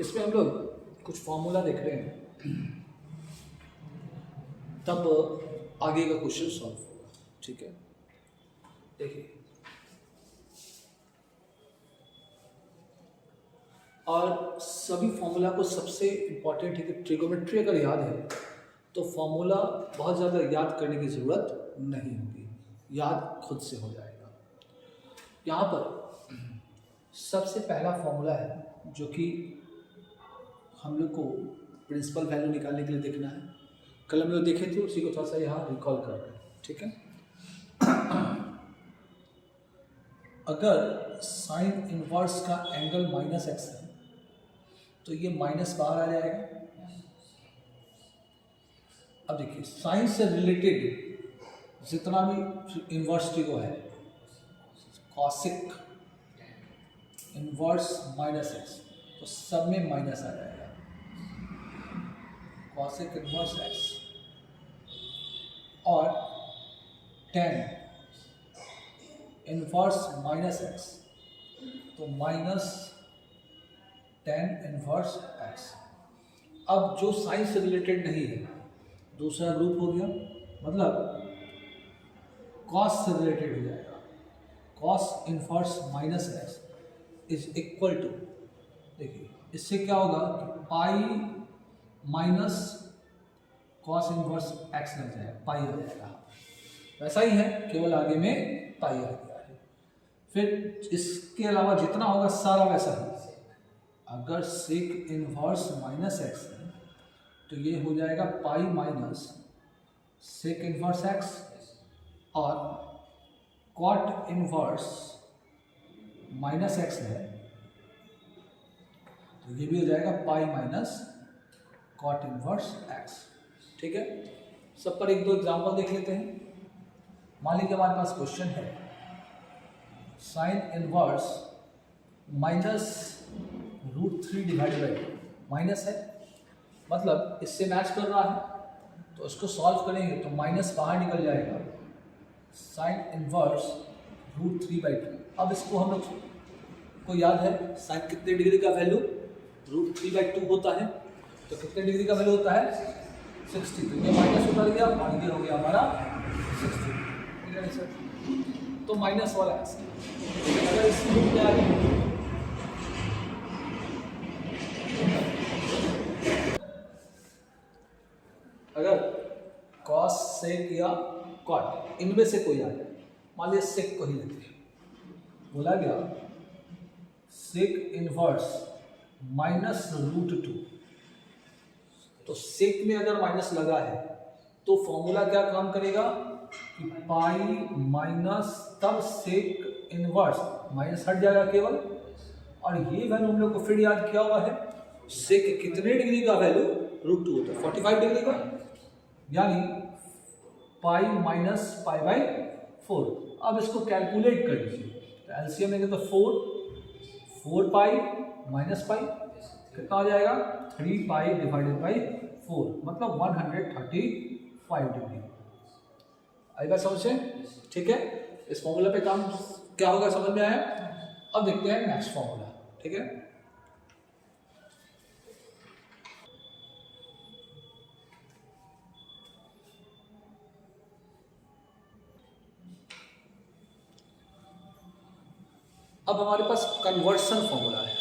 इसमें हम लोग कुछ फॉर्मूला देख रहे हैं, तब आगे का क्वेश्चन सॉल्व होगा। ठीक है, देखिए, और सभी फॉर्मूला को सबसे इम्पॉर्टेंट है कि ट्रिगोमेट्री अगर याद है तो फॉर्मूला बहुत ज़्यादा याद करने की ज़रूरत नहीं होगी, याद खुद से हो जाएगा। यहाँ पर सबसे पहला फॉर्मूला है जो कि हम लोग को प्रिंसिपल वैल्यू निकालने के लिए देखना है। कल हम लोग देखे थे, उसी को थोड़ा सा यहाँ रिकॉल कर रहे हैं। ठीक है, अगर साइन इनवर्स का एंगल -x है तो ये माइनस बाहर आ जाएगा। अब देखिए, साइन से रिलेटेड जितना भी इनवर्स ट्रिगो है, कॉसिक इनवर्स -x, तो सब में माइनस आ जाएगा। कॉसिक इनवर्स x और tan इनवर्स -x, तो माइनस tan इनवर्स x। अब जो साइन से रिलेटेड नहीं है, दूसरा ग्रुप हो गया, मतलब कॉस से रिलेटेड हो जाएगा। Cos inverse -x is equal to, देखिए इससे क्या होगा कि pi minus cos inverse x लग जाएगा, पाई आ जाएगा। वैसा ही है, केवल आगे में पाई आ गया है। फिर इसके अलावा जितना होगा सारा वैसा ही। अगर सेक इनवर्स -x है तो ये हो जाएगा pi minus sec inverse x, और कॉट इनवर्स -x है तो ये भी हो जाएगा pi minus cot inverse x। ठीक है, सब पर एक दो एग्जाम्पल देख लेते हैं। मान लीजिए हमारे पास क्वेश्चन है sine inverse -√3 divided by minus है, मतलब इससे मैच कर रहा है, तो इसको सॉल्व करेंगे तो माइनस बाहर निकल जाएगा। Sine inverse √3/2। अब इसको हम लोग को याद है साइन कितने डिग्री का वैल्यू √3/2 होता है, तो कितने डिग्री का वैल्यू होता है 60। तो ये माइनस उतर गया और ये हो गया हमारा 60। ठीक है सर, तो माइनस वाला है। अगर इसमें क्या है, अगर कॉस सेक या कॉट इनमें से कोई आ जाए, मान लिया सेक को ही लेते हैं, बोला गया सेक इनवर्स -√2, तो सेक में अगर माइनस लगा है तो फॉर्मूला क्या काम करेगा कि पाई माइनस, तब सेक इनवर्स माइनस हट जाएगा केवल, और ये वैल्यू हम लोग को फिर याद किया हुआ है, सेक कितने डिग्री का वैल्यू √2 होता है 45 डिग्री का, यानी पाई माइनस π/4। अब इसको कैलकुलेट कर लीजिए, तो एलसीएम लेंगे तो 4 पाई माइनस पाई कितना हो जाएगा 3 पाई डिवाइडेड बाई 4, मतलब 135 डिग्री। आएगा समझ से? ठीक है, इस फॉर्मूला पे काम क्या होगा समझ में आया। अब देखते हैं नेक्स्ट फॉर्मूला। ठीक है, अब हमारे पास कन्वर्शन फॉर्मूला है,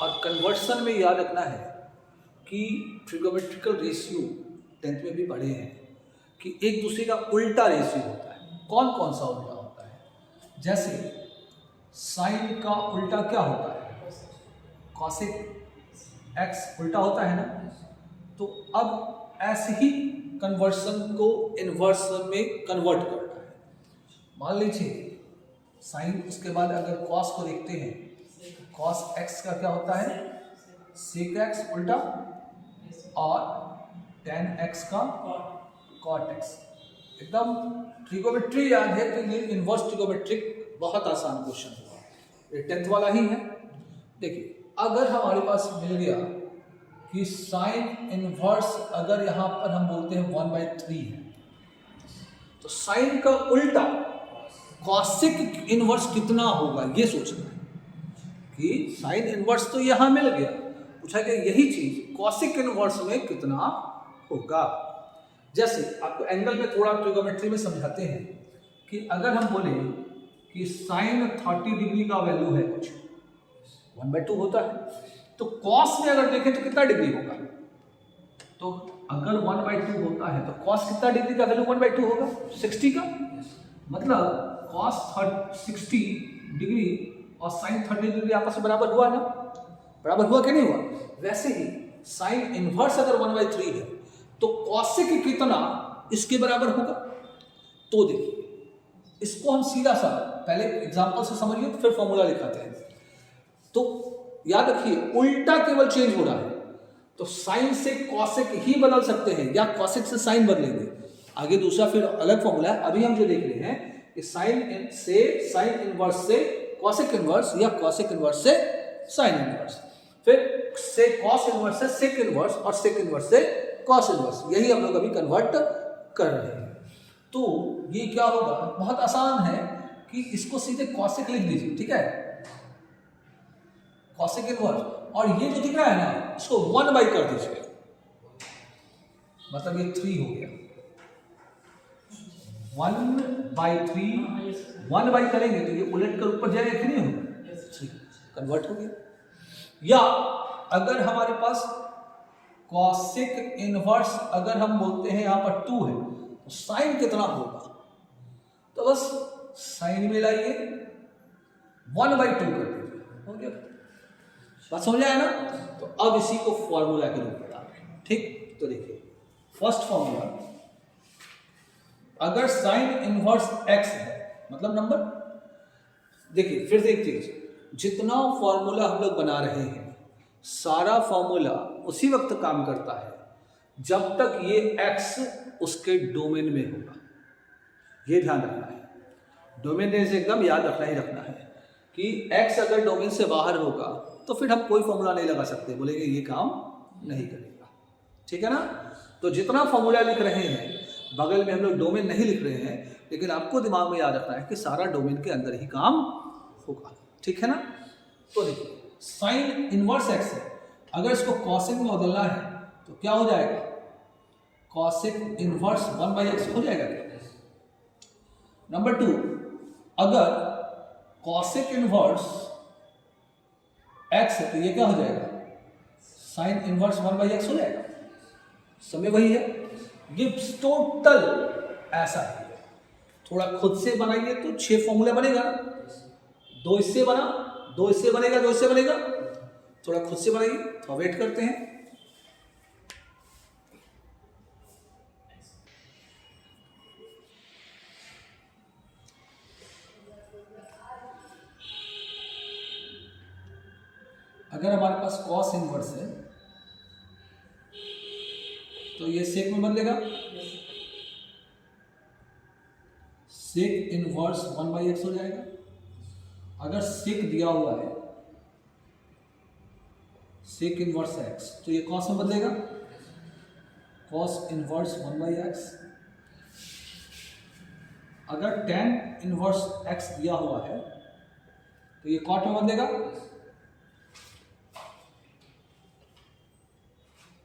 और कन्वर्शन में याद रखना है कि ट्रिगोमेट्रिकल रेशियो 10th में भी पढ़े हैं कि एक दूसरे का उल्टा रेशियो होता है। कौन कौन सा उल्टा होता है? जैसे साइन का उल्टा क्या होता है, कॉसिक x उल्टा होता है ना, तो अब ऐसे ही कन्वर्शन को इन्वर्स में कन्वर्ट करना है। मान लीजिए साइन, उसके बाद अगर कॉस को देखते हैं, कॉस x का क्या होता है सेक x उल्टा, और tan x का कॉट x। एकदम ट्रिगोमेट्री याद है तो ये इनवर्स ट्रिगोमेट्रिक बहुत आसान क्वेश्चन हुआ, ये 10th वाला ही है। देखिए, अगर हमारे पास मिल गया कि साइन इनवर्स, अगर यहाँ पर हम बोलते हैं 1/3 है, तो साइन का उल्टा कॉसिक इनवर्स कितना होगा ये सोचना है कि साइन इनवर्स तो यहाँ मिल गया, पूछा कि यही चीज कॉसिक इनवर्स में कितना होगा। जैसे आपको एंगल में थोड़ा ट्रिगोनोमेट्री में समझाते हैं कि अगर हम बोले कि साइन 30 डिग्री का वैल्यू है कुछ 1/2 होता है, तो कॉस में अगर देखें तो कितना डिग्री होगा, तो अगर 1/2 होता है तो कॉस कितना डिग्री का वैल्यू 1/2 होगा 60 का, मतलब कॉस 60 डिग्री और साइन 30 डिग्री आपस में बराबर हुआ ना, बराबर हुआ कि नहीं हुआ। वैसे ही साइन इनवर्स अगर 1/3 है तो कॉसिक कितना इसके बराबर होगा। तो देखिए इसको हम सीधा सा पहले एग्जांपल से समझिए फिर फॉर्मूला लिखाते हैं। तो याद रखिए उल्टा केवल चेंज हो रहा है, तो साइन से कॉसिक ही बदल सकते हैं या कॉसिक से साइन बदलेंगे। आगे दूसरा फिर अलग फॉर्मूला है, अभी हम जो देख रहे हैं कि साइन से साइन इनवर्स से कॉसिक इनवर्स या कॉसिक इनवर्स से साइन इनवर्स, फिर से कॉस इनवर्स से सेक इनवर्स और सेक इनवर्स से कॉस इनवर्स, यही हम लोग अभी कन्वर्ट कर रहे हैं। तो ये क्या होगा, बहुत आसान है कि इसको सीधे कॉसिक लिख दीजिए, ठीक है, कॉसिक इनवर्स, और ये जो दिख रहा है ना इसको 1/, कर दीजिए, मतलब ये 3 हो गया, 1/3, 1/, करेंगे तो ये उलट कर ऊपर जाएगा कि नहीं होगा, 3 कन्वर्ट हो गया। या अगर हमारे पास कॉसिक इनवर्स अगर हम बोलते हैं यहाँ पर 2 है तो साइन कितना होगा, तो बस साइन में लाइए 1/2 कर दीजिए, हो गया। बात समझ आया ना। तो अब इसी को फॉर्मूला के रूप में डालें, ठीक। तो देखिए फर्स्ट फॉर्मूला, अगर साइन इनवर्स x है मतलब नंबर, देखिए फिर से एक चीज, जितना फॉर्मूला हम लोग बना रहे हैं सारा फॉर्मूला उसी वक्त काम करता है जब तक ये x उसके डोमेन में होगा, ये ध्यान रखना है। डोमेन से एकदम याद रखना ही रखना है कि x अगर डोमेन से बाहर होगा तो फिर हम कोई फॉर्मूला नहीं लगा सकते, बोलेंगे ये काम नहीं करेगा, ठीक है ना। तो जितना फॉर्मूला लिख रहे हैं बगल में हम लोग डोमेन नहीं लिख रहे हैं, लेकिन आपको दिमाग में याद रखना है कि सारा डोमेन के अंदर ही काम होगा, ठीक है ना। तो देखिए साइन इनवर्स x है, अगर इसको कॉसिक में बदलना है तो क्या हो जाएगा, कॉसिक इनवर्स 1/x हो जाएगा क्या। नंबर 2, अगर कॉसिक इनवर्स x है तो ये क्या हो जाएगा, साइन इनवर्स 1/x हो जाएगा, समय वही है, ये टोटल ऐसा है। थोड़ा खुद से बनाइए तो 6 फॉर्मूला बनेगा, 2 इससे बना, 2 इससे बनेगा, 2 इससे बनेगा, थोड़ा खुद से बनाइए, तो वेट करते हैं। अगर हमारे पास कॉस इनवर्स है तो ये सेक में बदलेगा, सेक इनवर्स 1/x हो जाएगा। अगर सेक दिया हुआ है सेक इनवर्स x तो ये कॉस में बदलेगा, कॉस इनवर्स 1/x। अगर tan इनवर्स x दिया हुआ है तो ये कॉट में बदलेगा,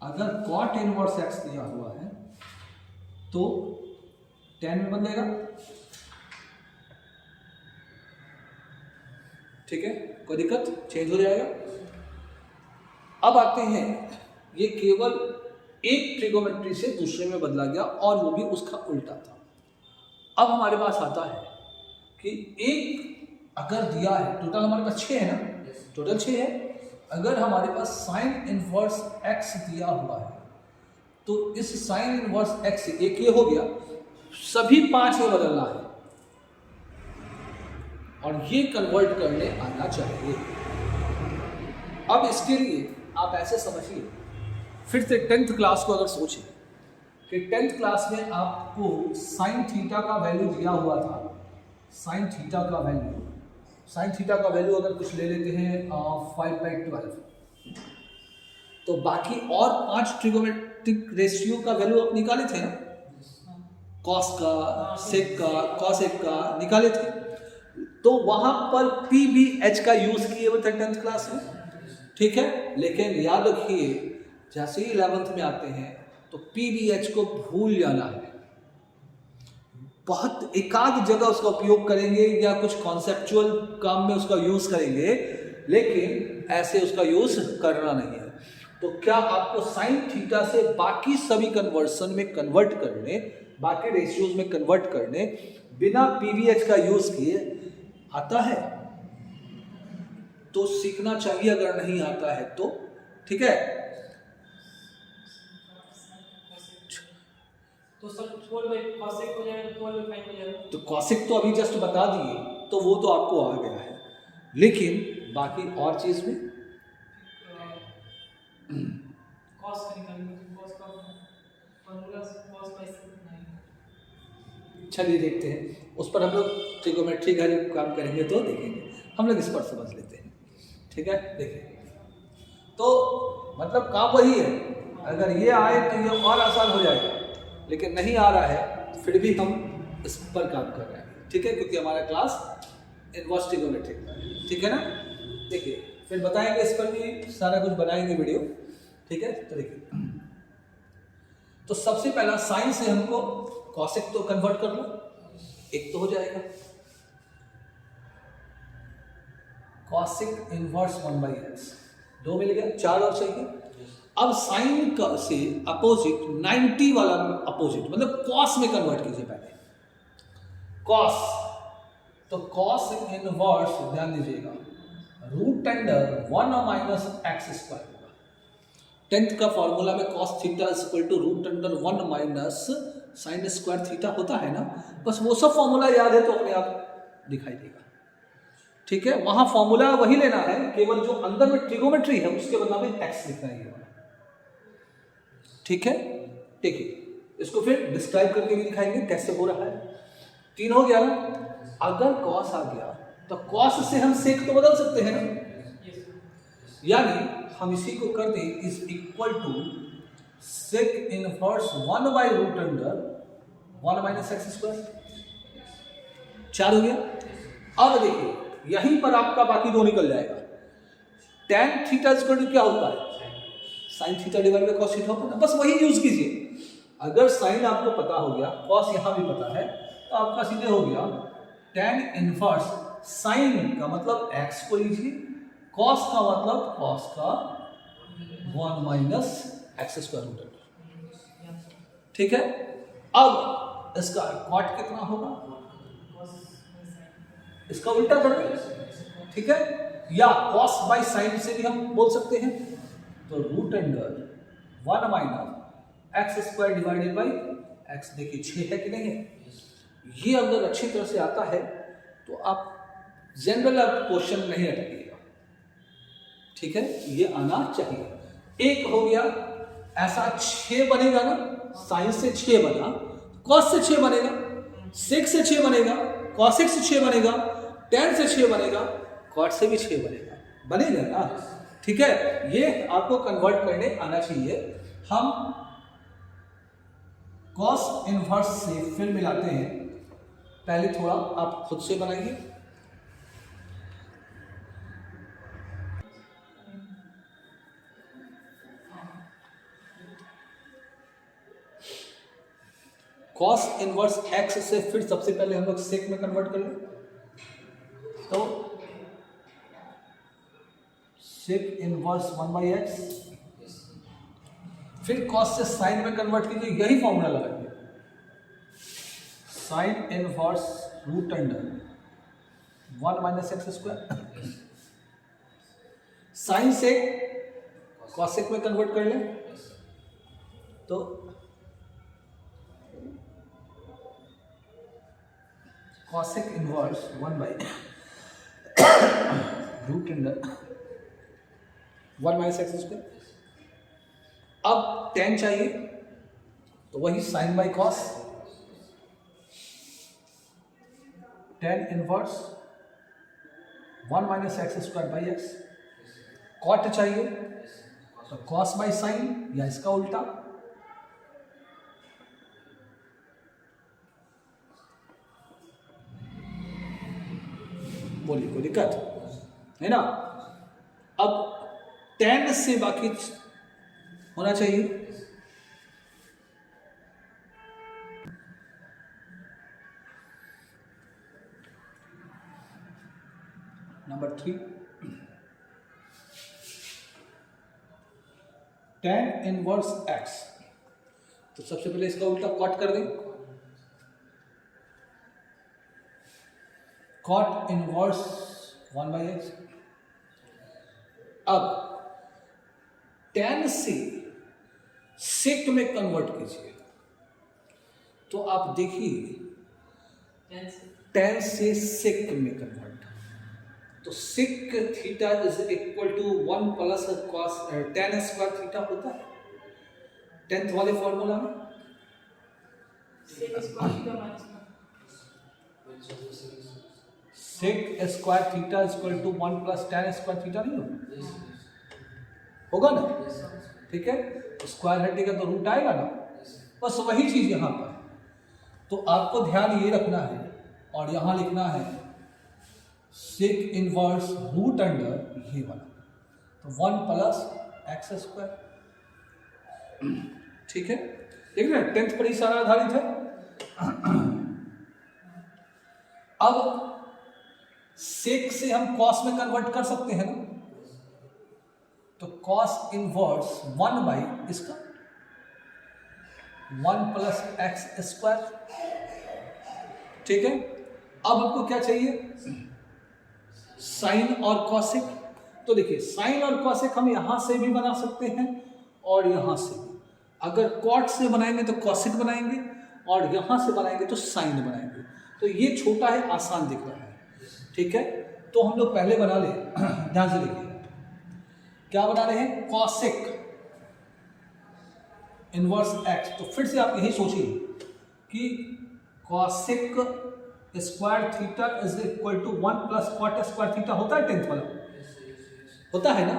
अगर कॉट इनवर्स x दिया हुआ है तो tan में बदलेगा, ठीक है, कोई दिक्कत, चेंज हो जाएगा। अब आते हैं, ये केवल एक ट्रिगोमेट्री से दूसरे में बदला गया और वो भी उसका उल्टा था। अब हमारे पास आता है कि एक अगर दिया है, टोटल हमारे पास 6 है ना, टोटल 6 है, अगर हमारे पास साइन इनवर्स x दिया हुआ है तो इस साइन इनवर्स x से एक ये हो गया, सभी 5 में बदलना है और ये कन्वर्ट करने आना चाहिए। अब इसके लिए आप ऐसे समझिए, फिर से 10th क्लास को अगर सोचें कि 10th क्लास में आपको साइन थीटा का वैल्यू दिया हुआ था, साइन थीटा का वैल्यू, साइन थीटा का वैल्यू अगर कुछ ले लेते हैं 5/12, तो बाकी और 5 ट्रिगोमेट्रिक रेशियो का वैल्यू आप निकाले थे ना, कॉस का, सेक का, कॉसेक का निकाले थे, तो वहां पर PBH का यूज किए हुए थे 10th क्लास में, ठीक है, लेकिन याद रखिए जैसे ही 11th में आते हैं तो PBH को भूल जाना है। बहुत एकाध जगह उसका उपयोग करेंगे या कुछ कॉन्सेप्चुअल काम में उसका यूज करेंगे, लेकिन ऐसे उसका यूज करना नहीं है। तो क्या आपको साइन थीटा से बाकी सभी कन्वर्सन में कन्वर्ट करने, बाकी रेशियोज में कन्वर्ट करने बिना PBH का यूज किए आता है? तो सीखना चाहिए, अगर नहीं आता है तो। ठीक है, तो सर 12 cosec हो जाएगा, 12 sin हो जाएगा। तो कॉसिक तो अभी जस्ट बता दिए, तो वो तो आपको आ गया है, लेकिन बाकी और चीज में cos का निकालेंगे तो cos का फॉर्मूला cos बाय sin आएगा। चलिए देखते हैं, उस पर हम लोग ट्रिगोमेट्री का जब काम करेंगे तो देखेंगे। हम लोग इस पर समझ लेते हैं। ठीक है, देखिए तो मतलब काम वही है, अगर ये आए तो ये और आसान हो जाएगा, लेकिन नहीं आ रहा है फिर भी हम इस पर काम कर रहे हैं। ठीक है, क्योंकि हमारा क्लास इनवर्स ट्रिगोमेट्री का है। ठीक है ना, देखिए फिर बताएंगे, इस पर भी सारा कुछ बनाएंगे वीडियो। ठीक है, तो देखिए तो सबसे पहला साइन से हमको कॉसिक तो कन्वर्ट कर लो, एक तो हो जाएगा कॉसिक इनवर्स 1/x, 2 मिल गया, 4 और चाहिए। अब साइन का से अपोजिट 90 वाला अपोजिट मतलब कॉस में कन्वर्ट कीजिए पहले। कॉस, तो कॉस इनवर्स ध्यान दीजिएगा root under 1 minus x square होगा। 10th का फॉर्मूला में cos theta equal to root under 1 minus sine square theta होता है ना, बस वो सब फॉर्मूला याद है तो अपने आप दिखाई देगा। ठीक है, वहां फॉर्मूला वही लेना है, केवल जो अंदर में ट्रिगोमेट्री है उसके बदला में एक्स लिखना है। ठीक है, देखिए इसको फिर डिस्क्राइब करके भी दिखाएंगे कैसे हो रहा है। 3 हो गया ना, अगर कॉस आ गया तो कॉस से हम सेक तो बदल सकते हैं ना, यानी हम इसी को कर दें is equal to sec inverse 1 by root under 1 minus x square. 4 हो गया। अब देखिए यहीं पर आपका बाकी 2 निकल जाएगा। tan थीटा इक्वल टू क्या होता है, sine theta divide by cos theta होता है, बस वही यूज कीजिए। अगर साइन आपको पता हो गया, कॉस यहां भी पता है, तो आपका सीधे हो गया tan इनवर्स साइन का मतलब x को लीजिए, कॉस का मतलब कॉस का 1 minus x square root under. ठीक है, अब इसका कॉट कितना होगा, इसका उल्टा कर दो। ठीक है, या कॉस बाय साइन से भी हम बोल सकते हैं, तो root under 1 minus x square divided by x. देखिए 6 है कि नहीं है, ये अगर अच्छी तरह से आता है तो आप जनरल क्वेश्चन नहीं अटकेगा। ठीक है, ये आना चाहिए। एक हो गया, ऐसा 6 बनेगा ना, साइन से 6 बना, कॉस से 6 बनेगा, सेक से 6 बनेगा, कॉसेक से 6 बनेगा, tan से 6 बनेगा, कॉट से भी 6 बनेगा, बनेगा ना। ठीक है, ये आपको कन्वर्ट करने आना चाहिए। हम कॉस इनवर्स से फिर मिलाते हैं, पहले थोड़ा आप खुद से बनाइए। कॉस इनवर्स एक्स से फिर सबसे पहले हम लोग सेक में कन्वर्ट कर लें, तो सेक इनवर्स 1 बाई एक्स, फिर कॉस से साइन में कन्वर्ट कीजिए, यही फॉर्मूला लगाइए, sine inverse root under 1 minus x square. Sine से कॉसेक में कन्वर्ट कर लें, तो cosec inverse 1 by root under 1 minus x square. अब tan चाहिए, तो वही sine by cos, tan inverse 1 minus x square by x. Cot चाहिए तो कॉस बाई साइन या इसका उल्टा, बोलिए कोई दिक्कत है ना। अब 10 से बाकी होना चाहिए। Number 3, tan inverse x। तो सबसे पहले इसका उल्टा कॉट कर दें, कॉट इनवर्स 1/x। अब tan से सेक में कन्वर्ट कीजिए, तो आप देखिए tan से सेक में कन्वर्ट, तो sec theta is equal to 1 plus cos tan square theta होता है 10th वाले फॉर्मूला में। Sec square theta is equal to 1 plus tan square theta नहीं होगा ना? ठीक है, स्क्वायर हटेगा तो रूट आएगा ना, बस वही चीज यहाँ पर। तो आपको ध्यान ये रखना है और यहाँ लिखना है सेक इनवर्स रूट अंडर ये वाला, तो 1 प्लस एक्स स्क्वायर। ठीक है, देख रहे हैं 10th पर ही सारा आधारित है। अब सेक से हम कॉस में कन्वर्ट कर सकते हैं ना, तो कॉस इनवर्स 1 बाई इसका 1 प्लस एक्स स्क्वायर। ठीक है, अब आपको क्या चाहिए? साइन और कॉसेक। तो देखिए साइन और कॉसेक हम यहां से भी बना सकते हैं और यहां से भी। अगर कॉट से बनाएंगे तो कॉसेक बनाएंगे और यहां से बनाएंगे तो साइन बनाएंगे। तो ये छोटा है, आसान दिख रहा है। ठीक है, तो हम लोग पहले बना ले, ध्यान से देखिए क्या बना रहे हैं, कॉसेक इनवर्स एक्स। तो फिर से आप यही सोचिए कि cosec square theta is equal to 1 plus cot square theta होता है 10th वाला, होता है ना?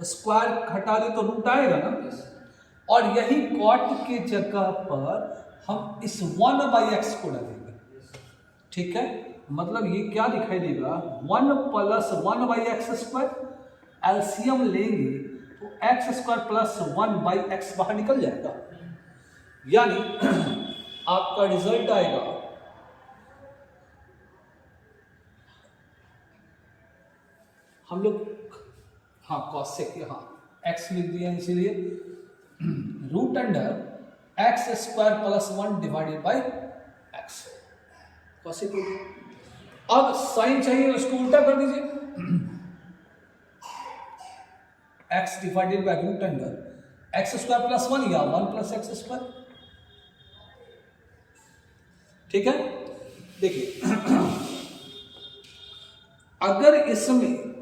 स्क्वायर हटा दे तो रूट आएगा ना, और यही कॉट के जगह पर हम इस 1/x को डालेंगे। ठीक है, मतलब ये क्या दिखाई देगा, 1 प्लस 1/x स्क्वायर। एलसीएम लेंगे तो एक्स स्क्वायर प्लस 1/x बाहर निकल जाएगा, यानी आपका रिजल्ट आएगा हम लोग, हाँ कॉसेक, यहाँ x लिख दिया इसीलिए root under x square plus 1 divided by x, cosec हो गया। अब साइन चाहिए, उसको उल्टा कर दीजिए, x divided by root under x square plus 1 या 1 प्लस एक्स स्क्वायर। ठीक है, देखिए अगर इसमें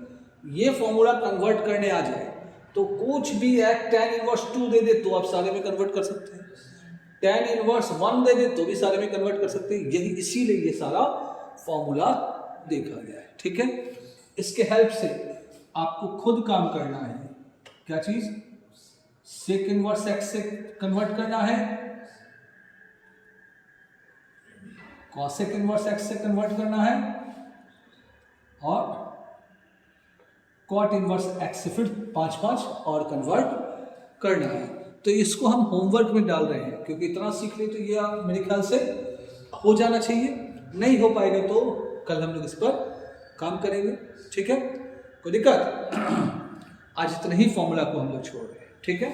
ये फॉर्मूला कन्वर्ट करने आ जाए तो कुछ भी एक tan इनवर्स 2 दे दे तो आप सारे में कन्वर्ट कर सकते हैं, tan इनवर्स 1 दे दे तो भी सारे में कन्वर्ट कर सकते हैं। यही इसीलिए ये सारा फॉर्मूला देखा गया है। ठीक है, इसके हेल्प से आपको खुद काम करना है। क्या चीज, सेक इनवर्स एक्स से कन्वर्ट करना है, कॉसेक इनवर्स एक्स से कन्वर्ट करना है, और कॉट इनवर्स एक्स से फिर 5 और कन्वर्ट करना है। तो इसको हम होमवर्क में डाल रहे हैं, क्योंकि इतना सीख ले तो ये आप मेरे ख्याल से हो जाना चाहिए। नहीं हो पाएगा तो कल हम लोग इस पर काम करेंगे। ठीक है, कोई दिक्कत? आज इतना ही फॉर्मूला को हम लोग छोड़ रहे हैं। ठीक है।